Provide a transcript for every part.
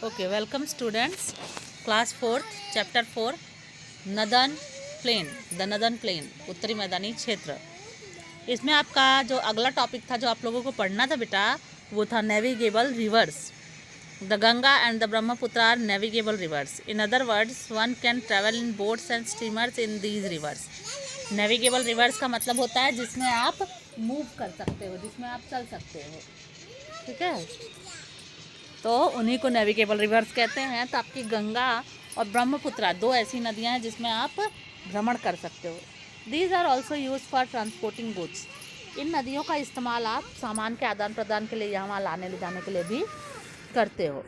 Okay, welcome students. Class 4 chapter 4 northern plain, the northern plain, उत्तरी मैदानी क्षेत्र। इसमें आपका जो अगला टॉपिक था जो आप लोगों को पढ़ना था बेटा, वो था navigable rivers. The Ganga and the Brahmaputra are navigable rivers. In other words one can travel in boats and steamers in these rivers. Navigable rivers का मतलब होता है जिसमें आप मूव कर सकते हो, जिसमें आप चल सकते हो। ठीक है, तो उन्हीं को नेविगेबल रिवर्स कहते हैं। तो आपकी गंगा और ब्रह्मपुत्र दो ऐसी नदियां हैं जिसमें आप भ्रमण कर सकते हो। These are also use for transporting goods. इन नदियों का इस्तेमाल आप सामान के आदान प्रदान के लिए, यहाँ लाने ले जाने के लिए भी करते हो।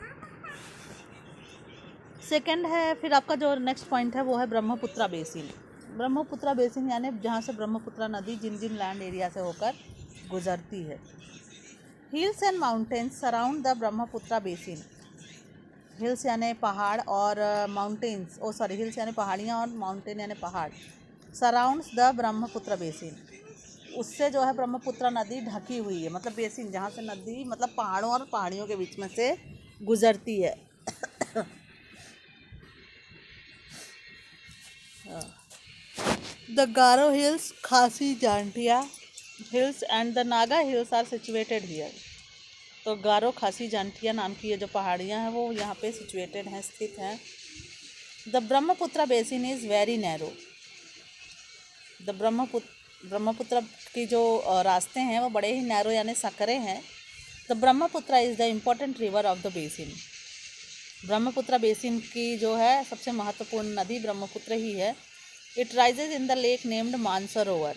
सेकंड है, फिर आपका जो नेक्स्ट पॉइंट है वो है ब्रह्मपुत्र बेसिन। ब्रह्मपुत्र बेसिन यानी जहाँ से ब्रह्मपुत्र नदी जिन जिन लैंड एरिया से होकर गुजरती है। Hills and mountains surround the Brahmaputra basin. Hills यानी पहाड़ और माउंटेन्स, हिल्स यानी पहाड़ियाँ और माउंटेन यानी पहाड़। सराउंड्स द ब्रह्मपुत्र बेसिन, उससे जो है ब्रह्मपुत्र नदी ढकी हुई है। मतलब बेसिन जहाँ से नदी मतलब पहाड़ों और पहाड़ियों के बीच में से गुजरती है। The Garo hills, Khasi Jaintia hills and the Naga hills are situated here. तो गारो खासी जांटिया नाम की ये जो पहाड़ियाँ हैं वो यहाँ पे सिचुएटेड हैं, स्थित हैं। The Brahmaputra basin is very narrow. The Brahmaputra की जो रास्ते हैं वो बड़े ही नैरो यानी सकरे हैं। The Brahmaputra is the important river of the basin. Brahmaputra basin की जो है सबसे महत्वपूर्ण नदी ब्रह्मपुत्र ही है। It rises in the lake named Mansarovar.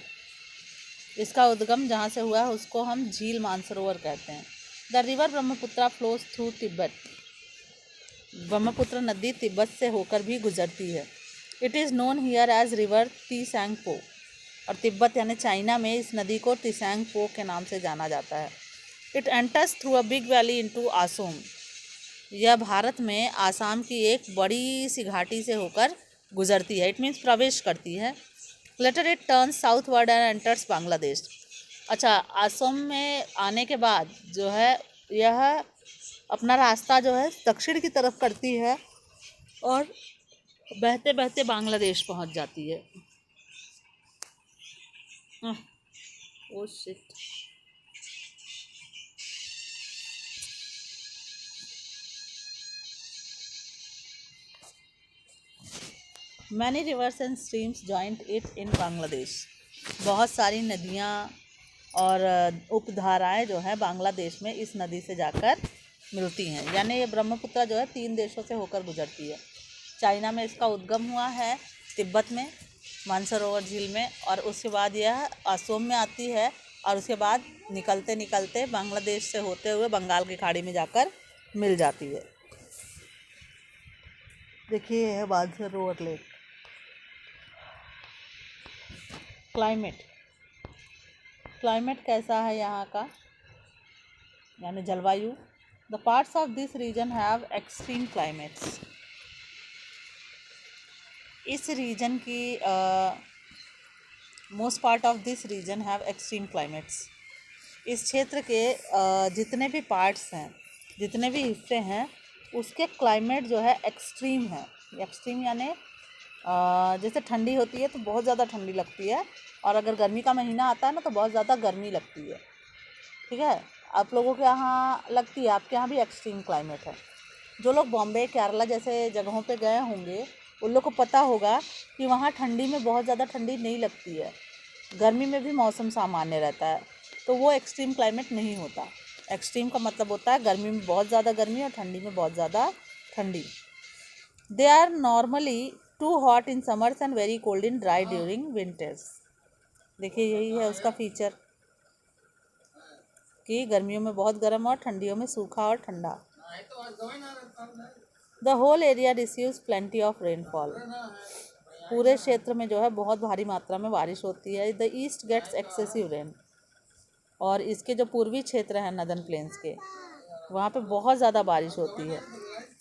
इसका उद्गम जहाँ से हुआ है उसको हम झील मानसरोवर कहते हैं। The river Brahmaputra flows through Tibet. Brahmaputra नदी तिब्बत से होकर भी गुजरती है। It is known here as river Tsangpo. और तिब्बत यानी चाइना में इस नदी को तिसैंगपो के नाम से जाना जाता है। It enters through a big valley into Asom. यह भारत में आसाम की एक बड़ी सी घाटी से होकर गुजरती है। इट मीन्स प्रवेश करती है। Later it turns southward and enters Bangladesh. अच्छा, असम में आने के बाद जो है यह अपना रास्ता जो है दक्षिण की तरफ करती है और बहते बहते बांग्लादेश पहुंच जाती है। Oh shit. Many reverse and streams joint it in Bangladesh. बहुत सारी नदियाँ और उपधाराएँ जो हैं बांग्लादेश में इस नदी से जाकर मिलती हैं। यानी ये ब्रह्मपुत्र जो है 3 देशों से होकर गुजरती है। चाइना में इसका उद्गम हुआ है, तिब्बत में मानसरोवर झील में, और उसके बाद यह असोम में आती है और उसके बाद निकलते निकलते बांग्लादेश से होते हुए बंगाल की खाड़ी में जाकर मिल जाती है। देखिए यह है मानसरोवर लेक। क्लाइमेट कैसा है यहाँ का, यानी जलवायु। The parts of this region have extreme climates. इस रीजन की most part of this region have extreme climates. इस क्षेत्र के जितने भी पार्ट्स हैं, जितने भी हिस्से हैं, उसके क्लाइमेट जो है एक्सट्रीम है। एक्सट्रीम यानी जैसे ठंडी होती है तो बहुत ज़्यादा ठंडी लगती है, और अगर गर्मी का महीना आता है ना तो बहुत ज़्यादा गर्मी लगती है। ठीक है, आप लोगों के यहाँ लगती है, आपके यहाँ भी एक्सट्रीम क्लाइमेट है। जो लोग बॉम्बे, केरला जैसे जगहों पे गए होंगे उन लोग को पता होगा कि वहाँ ठंडी में बहुत ज़्यादा ठंडी नहीं लगती है, गर्मी में भी मौसम सामान्य रहता है, तो वो एक्सट्रीम क्लाइमेट नहीं होता। एक्सट्रीम का मतलब होता है गर्मी में बहुत ज़्यादा गर्मी और ठंडी में बहुत ज़्यादा ठंडी। They are normally too hot in summers and very cold in dry during winters. देखिए यही है उसका फीचर कि गर्मियों में बहुत गर्म और ठंडियों में सूखा और ठंडा। The whole area receives plenty of rainfall. पूरे क्षेत्र में जो है बहुत भारी मात्रा में बारिश होती है। The east gets excessive rain. और इसके जो पूर्वी क्षेत्र हैं नदन प्लेन्स के, वहाँ पे बहुत ज़्यादा बारिश होती है।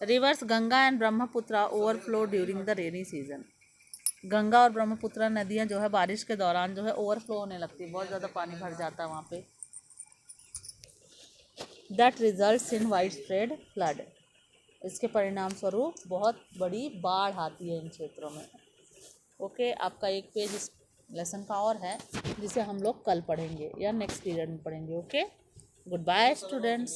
Reverse Ganga and Brahmaputra overflow during the rainy season. Ganga और ब्रह्मपुत्र नदियाँ जो है बारिश के दौरान जो है ओवरफ्लो होने लगती है, बहुत ज़्यादा पानी भर जाता है वहाँ पे। That results in wide spread flood. इसके परिणाम स्वरूप बहुत बड़ी बाढ़ आती है इन क्षेत्रों में। ओके, आपका एक पेज इस लेसन का और है जिसे हम लोग कल पढ़ेंगे या नेक्स्ट पीरियड में पढ़ेंगे। Okay, goodbye students.